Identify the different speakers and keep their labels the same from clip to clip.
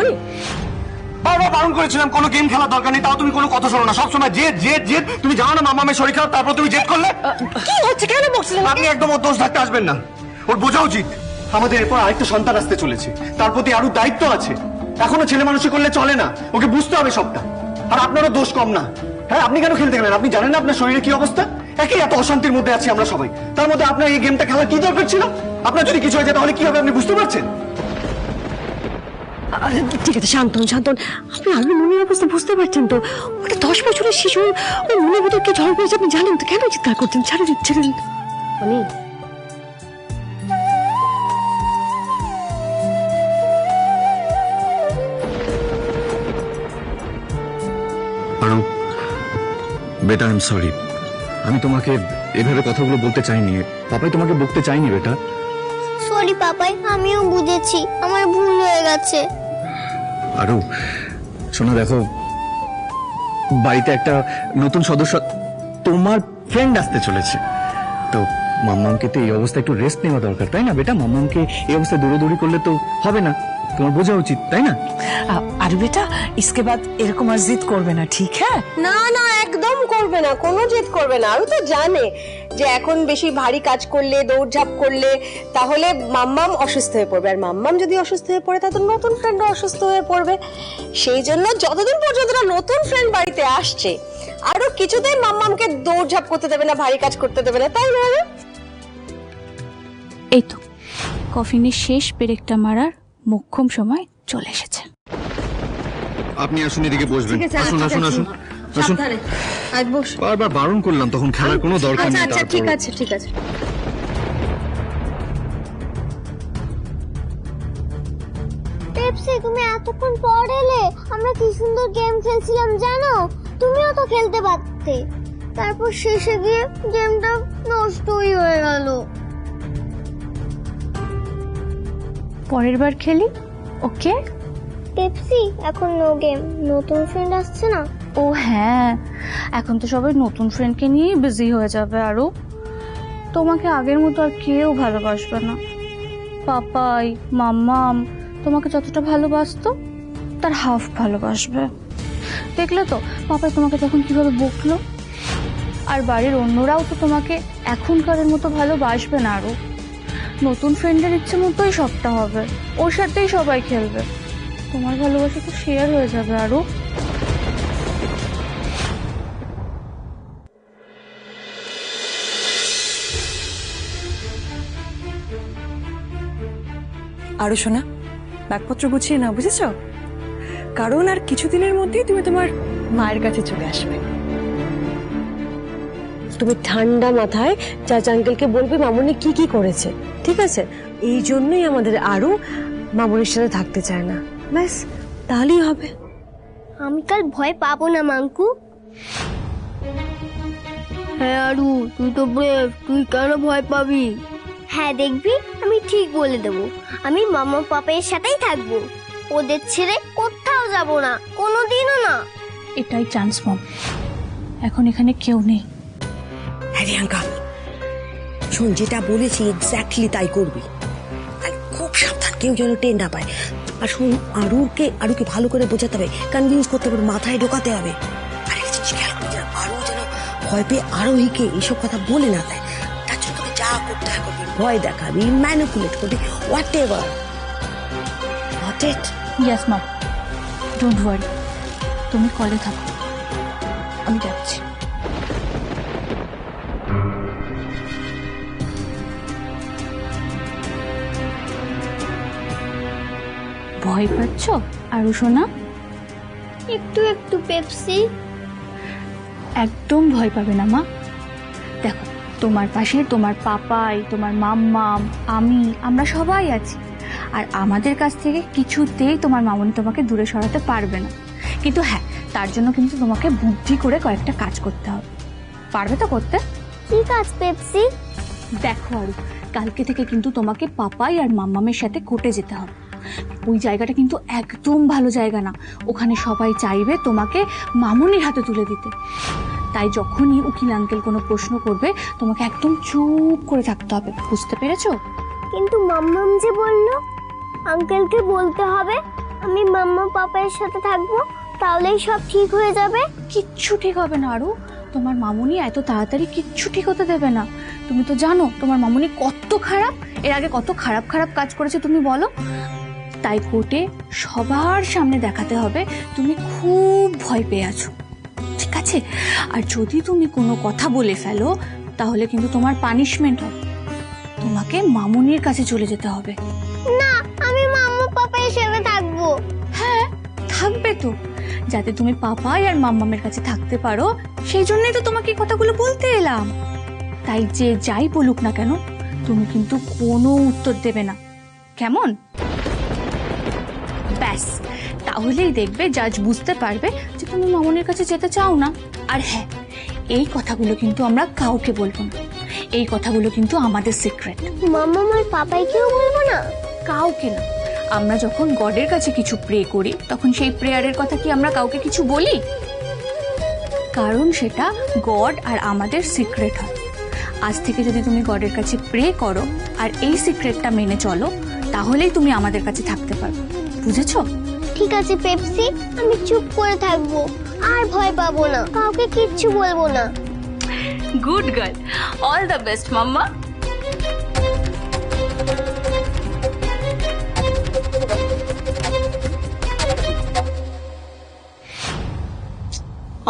Speaker 1: শোনোনি?
Speaker 2: বারবার বারণ করেছিলাম কোনো গেম খেলার দরকার নেই, তাও তুমি কোনো কথা শোনো না, সবসময় জেদ জেদ জেদ। তুমি জানো না মামামের শরীর খারাপ, তারপর তুমি জেদ করলে।
Speaker 1: কি হচ্ছে, কেন বকছিলেন?
Speaker 2: আপনি একদম ওর দোষ থাকতে আসবেন না। ওর বোঝা উচিত আমাদের এরপর আরেকটা সন্তান আসতে চলেছে, তার প্রতি আরো দায়িত্ব আছে। এখনো ছেলে মানুষই করলে চলে না, ওকে বুঝতে হবে সবটা। আর আপনারও দোষ কম না। হ্যাঁ, আপনি কেন খেলতে গেলেন? আপনি জানেন না আপনার শরীরে কি অবস্থা? একই এত অশান্তির মধ্যে আছি আমরা সবাই, তার মধ্যে আপনার এই গেমটা খেলার কি দরকার ছিল? আপনার যদি কিছু হয়ে যায় তাহলে কি হবে আপনি বুঝতে পারছেন?
Speaker 1: ঠিক আছে, শান্তন শান্তন। আপনি আলু মনের অবস্থা বুঝতে পারছেন তো? ওটা 10 বছরের শিশু, ওর মনের ভিতর কি ঝড় পড়েছে আপনি জানেন তো? কেন চিৎকার করছেন? ছেড়ে দিন, ছেড়ে দিন। অনেক
Speaker 2: বেটা, আই এম সরি। আমি তোমাকে এভাবে কথাগুলো বলতে চাইনি, পাপাই তোমাকে বকতে চাইনি বেটা।
Speaker 3: সরি পাপাই, আমিও বুঝেছি, আমার ভুল হয়ে গেছে।
Speaker 2: আরো শোনো, দেখো বাড়িতে একটা নতুন সদস্য, তোমার ফ্রেন্ড আসতে চলেছে, তো মাম্মামকে তো এই অবস্থায় একটু রেস্ট নেওয়া দরকার, তাই না বেটা? মাম্মামকে এই অবস্থায় দৌড়াদৌড়ি করলে তো হবে না, তোমার বোঝা উচিত, তাই না?
Speaker 4: আর বেটা इसके बाद এরকম আর জিদ করবে না, ঠিক হ্যাঁ?
Speaker 1: না না, একদম করবে না, কোনো জেদ করবে না। আর তো জানে যে এখন বেশি ভারী কাজ করলে, দৌড়ঝাঁপ করলে তাহলে মাম্মাম অসুস্থ হয়ে পড়বে, আর মাম্মাম যদি অসুস্থ হয়ে পড়ে তাহলে নতুন ফ্রেন্ডও অসুস্থ হয়ে পড়বে। সেই জন্য যতদিন পর্যন্ত না নতুন ফ্রেন্ড বাড়িতে আসছে, আরো কিছুতেই মাম্মামকে দৌড়ঝাঁপ করতে দেবে না, ভারী কাজ করতে দেবে না, তাই না?
Speaker 5: এই তো কফিনের শেষ পেরেকটা মারার মোক্ষম সময় চলে এসেছে।
Speaker 2: আপনি আসুন, এদিকে বসবেন।
Speaker 1: ঠিক আছে,
Speaker 2: আসুন
Speaker 1: ঠিক
Speaker 2: আসুন
Speaker 1: আছে।
Speaker 2: আসুন আসুন।
Speaker 1: সাবধানে আজ বস।
Speaker 2: বারবার বারণ করলাম, তখন খেলার কোনো দরকার
Speaker 1: আচ্ছা
Speaker 2: নেই।
Speaker 1: আচ্ছা, ঠিক
Speaker 2: তারপরও-
Speaker 1: আছে ঠিক আছে।
Speaker 3: পেপসি, তুমি এতক্ষণ পর এলে। আমরা কি সুন্দর গেম খেলছিলাম জানো? তুমিও তো খেলতে পারতে। তারপর শেষে গিয়ে গেমটা নষ্টই হয়ে গেল।
Speaker 5: পরের বার খেলি, ওকে?
Speaker 3: পেপসি, এখন নো গেম, নতুন ফ্রেন্ড আসছে না?
Speaker 5: ও হ্যাঁ, এখন তো সবাই নতুন ফ্রেন্ডকে নিয়েই বিজি হয়ে যাবে। আরো তোমাকে আগের মতো আর কেউ ভালোবাসবে না। পাপাই মাম্মাম তোমাকে যতটা ভালোবাসতো তার হাফ ভালোবাসবে। দেখলে তো পাপাই তোমাকে তখন কিভাবে বকলো। আর বাড়ির অন্যরাও তো তোমাকে এখনকারের মতো ভালোবাসবে না। আরো নতুন ফ্রেন্ডের ইচ্ছে মতোই সবটা হবে, ওর সাথেই সবাই খেলবে, তোমার ভালোবাসা তো শেয়ার হয়ে যাবে। আরো
Speaker 4: আরো শোনা, ব্যাগপত্র গুছিয়ে নাও, বুঝেছো? কারণ আর কিছুদিনের মধ্যেই তুমি তোমার মায়ের কাছে চলে আসবে।
Speaker 1: তুমি ঠান্ডা মাথায় চাচা আঙ্কেলকে বলবে মামুনি কি কি করেছে, ঠিক আছে? এই জন্যই আমাদের আরো মামুনির সাথে থাকতে চায় না, ব্যাস তাহলেই হবে।
Speaker 3: আমি কাল ভয় পাবো না মাঙ্কু। হ্যাঁ আরু, তুই তো ব্রেভ, তুই কেন ভয় পাবি? হ্যাঁ দেখবি, আমি ঠিক বলে দেবো। আমি মামা পাপায়ের সাথেই থাকবো, ওদের ছেড়ে কোথাও যাব না, কোনোদিনও না।
Speaker 5: এটাই চান্স মম, এখন এখানে কেউ নেই।
Speaker 6: হ্যাঁ রিয়াঙ্কা, শোন, যেটা বলেছি এক্স্যাক্টলি তাই করবি। আর খুব সাবধান, কেউ যেন টেন না পায়। আর শোন, আরুকে ভালো করে বোঝাতে হবে, কনভিন্স করতে হবে, মাথায় ঢোকাতে হবে। আর একটা জিনিস খেয়াল করবি যেন আরু যেন ভয় পেয়ে আরোহীকে এইসব কথা বলে না দেয়। তার জন্য তোকে যা করতে হয় করবি, ভয় দেখাবি, ম্যানিপুলেট করবি, whatever. Not it?
Speaker 5: Yes mom, don't worry, তুমি কলে থাকো, আমি যাচ্ছি। ভয় পাচ্ছ আরু সোনা?
Speaker 3: একটু একটু পেপসি।
Speaker 5: একদম ভয় পাবে না মা। দেখো, তোমার পাশে তোমার পাপাই, তোমার মাম্মাম, আমরা সবাই আছি। আর আমাদের কাছ থেকে কিছুতেই তোমার মামুনি তোমাকে দূরে সরাতে পারবে না। কিন্তু হ্যাঁ, তার জন্য কিন্তু তোমাকে বুদ্ধি করে কয়েকটা কাজ করতে হবে। পারবে তো করতে?
Speaker 3: কি কাজ পেপসি?
Speaker 5: দেখো আরু, কালকে থেকে কিন্তু তোমাকে পাপাই আর মাম্মামের সাথে কোর্টে যেতে হবে। ওই জায়গাটা কিন্তু একদম ভালো জায়গা না, ওখানে সবাই চাইবে তোমাকে মামুনির হাতে তুলে দিতে। তাই যখনই উকিল আঙ্কেল কোনো প্রশ্ন করবে তোমাকে একদম চুপ করে থাকতে হবে, বুঝতে পেরেছো?
Speaker 3: কিন্তু মাম্মাম যে বললো আঙ্কেলকে বলতে হবে। আমি মাম্মা পাপার সাথে থাকবো, তাহলেই সব ঠিক হয়ে যাবে।
Speaker 5: কিচ্ছু ঠিক হবে না আরু। তোমার মামুনি এত তাড়াতাড়ি কিচ্ছু ঠিক হতে দেবে না। তুমি তো জানো তোমার মামুনি কত খারাপ, এর আগে কত খারাপ খারাপ কাজ করেছে তুমি বলো। তাই কোর্টে সবার সামনে দেখাতে হবে তুমি খুব ভয় পেয়ে আছো, ঠিক আছে? আর যদি তুমি কোনো কথা বলে ফেলো তাহলে কিন্তু তোমার পানিশমেন্ট হবে, তোমাকে মামুনির কাছে চলে যেতে হবে।
Speaker 3: না, আমি মাম্মা পাপার সাথে থাকবো।
Speaker 5: হ্যাঁ থাকবে তো, যাতে তুমি পাপাই আর মাম্মামের কাছে থাকতে পারো, সেই জন্যই তো তোমাকে এই কথাগুলো বলতে এলাম। তাই যে যাই বলুক না কেন তুমি কিন্তু কোনো উত্তর দেবে না, কেমন? ব্যাস, তাহলেই দেখবে জাজ বুঝতে পারবে যে তুমি মামুনির কাছে যেতে চাও না। আর হ্যাঁ, এই কথাগুলো কিন্তু আমরা কাউকে বলবো না, এই কথাগুলো কিন্তু আমাদের সিক্রেট।
Speaker 3: মাম্মা আর পাপাইকেও বলবো না?
Speaker 5: কাউকে না। আমরা যখন গডের কাছে কিছু প্রে করি তখন সেই প্রেয়ারের কথা কি আমরা কাউকে কিছু বলি? কারণ সেটা গড আর আমাদের সিক্রেট হয়। আজ থেকে যদি তুমি গডের কাছে প্রে করো আর এই সিক্রেটটা মেনে চলো, তাহলেই তুমি আমাদের কাছে থাকতে পারবে, বুঝেছো?
Speaker 3: ঠিক আছে পেপসি, আমি চুপ করে থাকবো, আর ভয় পাবো না, কাউকে কিচ্ছু বলবো না।
Speaker 5: Good girl, all the best mamma.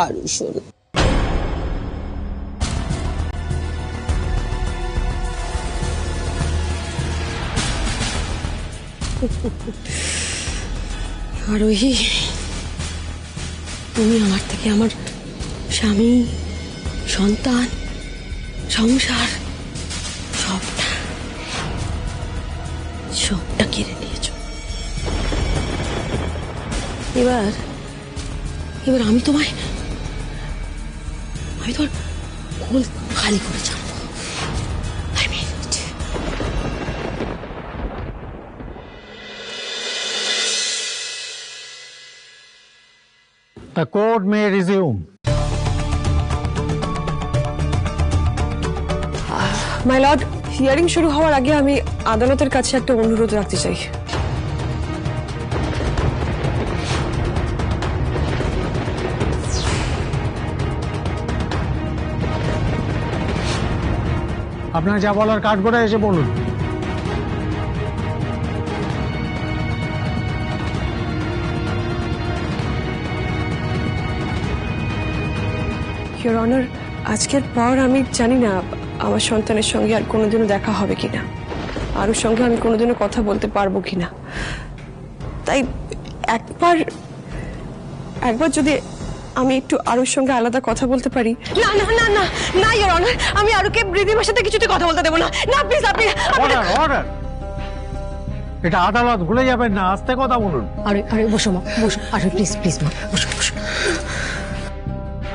Speaker 6: Aru শোনো, আরোহী, তুমি আমার থেকে আমার স্বামী, সন্তান, সংসার সবটা সবটা কেড়ে নিয়েছ। এবার এবার আমি তোমার কোল খালি করে ছাড়বো। I mean it.
Speaker 7: The court may resume.
Speaker 4: My lord, hearing শুরু হওয়ার আগে আমি আদালতের কাছে একটা অনুরোধ রাখতে চাই।
Speaker 7: আপনার যা বলার কাঠ করে এসে বলুন।
Speaker 4: ইওর অনার, আজকের পর আমি জানি না আমার সন্তানের সঙ্গে আর কোনোদিনও দেখা হবে কিনা, আরুর সঙ্গে আমি কোনোদিনও কথা বলতে পারবো কিনা। তাই একবার যদি আমি একটু আরুর সঙ্গে আলাদা কথা বলতে পারি।
Speaker 1: না না না না না ইওর অনার, আমি আরুকে রিদিমার সাথে কিছুতে কথা বলতে দেবো না। না প্লিজ, আপনি
Speaker 7: অর্ডার অর্ডার, এটা আদালত, ভুলে যাবেন না, আস্তে কথা বলুন।
Speaker 6: আরে আরে বসো মা, বসো। আরে প্লিজ প্লিজ মা, বসো বসো।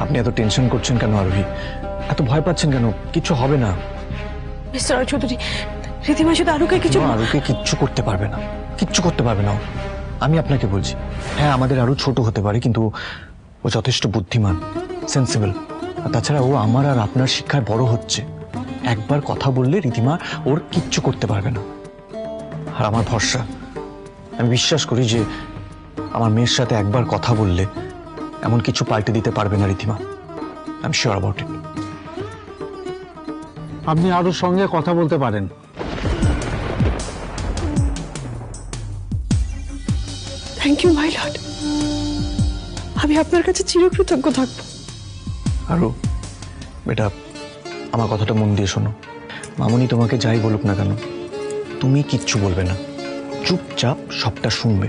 Speaker 2: আপনি এত টেনশন করছেন কেন আরোহী? এত ভয় পাচ্ছেন কেন? কিছু হবে না।
Speaker 4: মিস্টার চৌধুরী, রিদিমা শুধু আরুকে কিছু
Speaker 2: আরুকে কিচ্ছু করতে পারবে না, কিচ্ছু করতে পারবে না ও। আমি আপনাকে বলছি, হ্যাঁ আমাদের আরো ছোট হতে পারে, কিন্তু ও যথেষ্ট বুদ্ধিমান, সেন্সিবল। আর তাছাড়া ও আমার আর আপনার শিক্ষায় বড় হচ্ছে। একবার কথা বললে রীতিমা ওর কিচ্ছু করতে পারবে না। আর আমার ভরসা, আমি বিশ্বাস করি যে আমার মেয়ের সাথে একবার কথা বললে এমন কিছু পাল্টে দিতে পারবে না Ritima. I am sure about it.
Speaker 7: আপনি আরুর সঙ্গে কথা বলতে পারেন।
Speaker 4: থ্যাংক ইউ মাই লর্ড, আমি আপনার কাছে চিরকৃতজ্ঞ থাকবো।
Speaker 2: আরো বেটা, আমার কথাটা মন দিয়ে শোনো। মামুনি তোমাকে যাই বলুক না কেন, তুমি কিচ্ছু বলবে না, চুপচাপ সবটা শুনবে।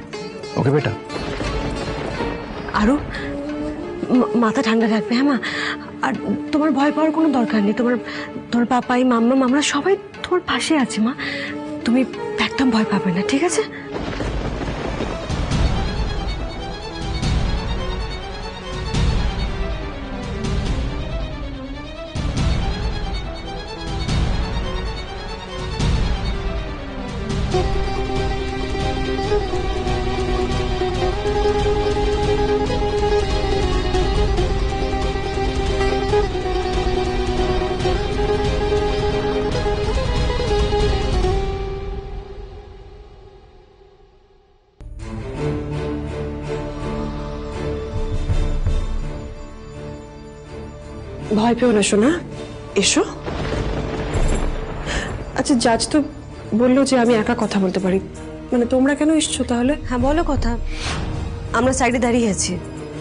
Speaker 2: ওকে বেটা?
Speaker 1: আরু মাথা ঠান্ডা রাখবে, হ্যাঁ মা। আর তোমার ভয় পাওয়ার কোনো দরকার নেই। তোমার পাপাই, মাম্মা, আমরা সবাই তোমার পাশে আছি মা। তুমি একদম ভয় পাবে না, ঠিক আছে?
Speaker 4: ভয় পেও না শোনা, এসো। আচ্ছা, জাজ তো বললো যে আমি একা কথা বলতে পারি, মানে তোমরা কেন এসছো তাহলে?
Speaker 1: হ্যাঁ বলো কথা, আমরা সাইডে দাঁড়িয়ে আছি,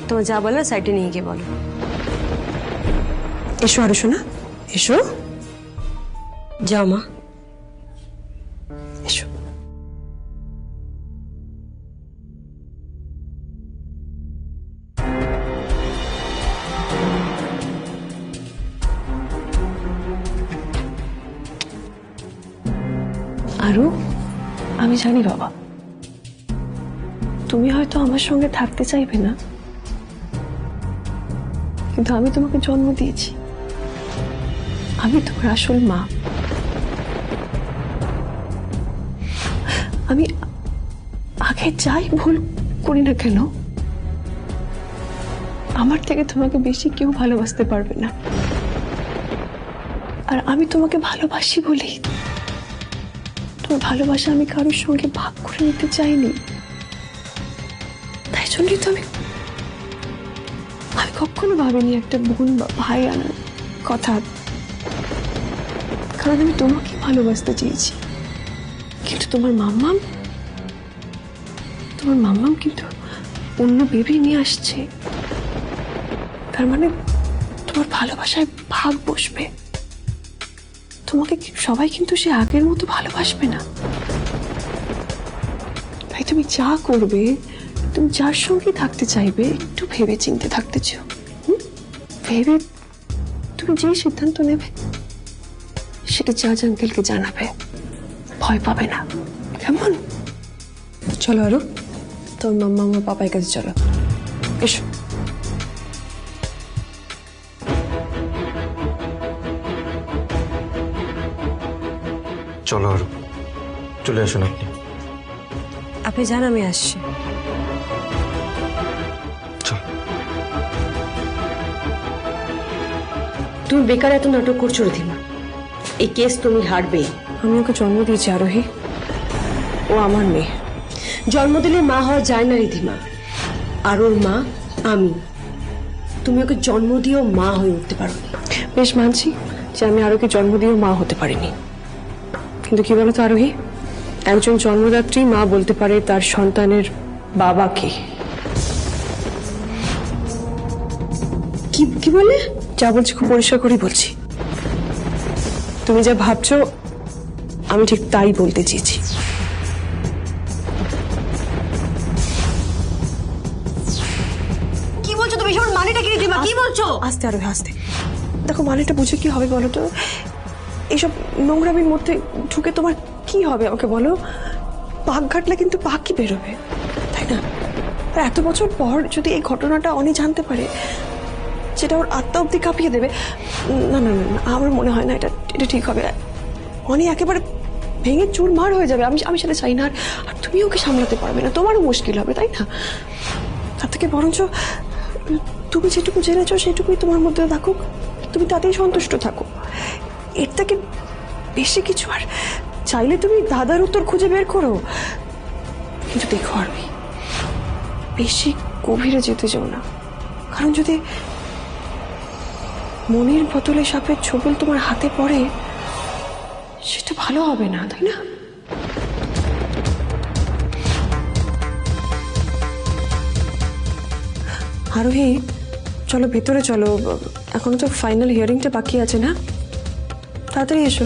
Speaker 1: তোমার যা বলো সাইডে নিয়ে গিয়ে বলো।
Speaker 4: এসো আরো শোনা, এসো,
Speaker 1: যাও মা।
Speaker 4: এসো। আরু, আমি জানি বাবা, তুমি হয়তো আমার সঙ্গে থাকতে চাইবে না, কিন্তু আমি তোমাকে জন্ম দিয়েছি, আমি তোমার আসল মা। আমি আগে যাই ভুল করি না কেন, আমার থেকে তোমাকে বেশি কেউ ভালোবাসতে পারবে না। আর আমি তোমাকে ভালোবাসি বলেই তোমার ভালোবাসা আমি কারোর সঙ্গে ভাগ করে নিতে চাইনি। তাই জন্যই তো আমি কখনো ভাবিনি একটা বোন বা ভাই আনার কথা, কারণ আমি তোমাকে ভালোবাসতে চেয়েছি। কিন্তু তোমার মাম্মাম কিন্তু অন্য বেবি নিয়ে আসছে, তার মানে তোমার ভালোবাসায় ভাগ বসবে। তোমাকে সবাই কিন্তু সে আগের মতো ভালোবাসবে না। তাই তুমি যা করবে, তুমি যার সঙ্গে থাকতে চাইবে, একটু ভেবে চিন্তে থাকতে চাও। ভেবে তুমি যে সিদ্ধান্ত নেবে সেটা জাজ আঙ্কেলকে জানাবে, ভয় পাবে না, কেমন? চলো আরো, তোর মাম্মা আমার পাপার কাছে চলো, এসো।
Speaker 2: চলো আরু, চলে আসুন আপনি।
Speaker 1: আপনি যান, আমি আসছি।
Speaker 2: চল।
Speaker 1: তুমি বেকার এত নাটক করছো রিধিমা, এই কেস তুমি হারবে।
Speaker 4: আমি ওকে জন্ম দিয়েছি আরোহী, ও আমার মেয়ে।
Speaker 1: জন্ম দিলে মা হওয়া যায় না রিধিমা, আর ওর মা আমি। তুমি ওকে জন্ম দিয়েও মা হয়ে উঠতে পারো।
Speaker 4: বেশ মানছি যে আমি আরোকে জন্ম দিয়েও মা হতে পারিনি, কিন্তু কি বলতো আরোহী, একজন জন্মদাত্রী মা বলতে পারে তার সন্তানের বাবাকে।
Speaker 1: কি বলে?
Speaker 4: যা বলছি খুব পরিষ্কার করেই বলছি, তুমি যা ভাবছো আমি ঠিক তাই বলতে চেয়েছি।
Speaker 1: কি বলছো তুমি? সব মানেটা কি রিধিমা? কি বলছো?
Speaker 4: আস্তে আরোহী, আস্তে। দেখো, মানেটা বুঝে কি হবে বলো তো? এইসব নোংরামির মধ্যে ঢুকে তোমার কি হবে আমাকে বলো? পাক ঘাটলে কিন্তু পাকই বেরোবে, তাই না? আর এত বছর পর যদি এই ঘটনাটা অনি জানতে পারে, যেটা ওর আত্মা অব্দি কাঁপিয়ে দেবে, না না না, আমার মনে হয় না এটা ঠিক হবে। অনি একেবারে ভেঙে চুরমার হয়ে যাবে, আমি সেটা চাই না। আর তুমি ওকে সামলাতে পারবে না, তোমারও মুশকিল হবে, তাই না? তার থেকে বরঞ্চ তুমি যেটুকু জেনেছো সেটুকুই তোমার মধ্যে থাকুক, তুমি তাতেই সন্তুষ্ট থাকো। এর থেকে বেশি কিছু আর চাইলে তুমি দাদার উত্তর খুঁজে বের করো, কিন্তু দেখো আরবি, বেশি গভীরে যেতে যাও না, কারণ যদি মনের বদলে সাপের ছোবল তোমার হাতে পড়ে সেটা ভালো হবে না, তাই না? আরোহী, চলো ভেতরে চলো, এখন তো ফাইনাল হিয়ারিংটা বাকি আছে না? তাড়াতাড়ি এসো।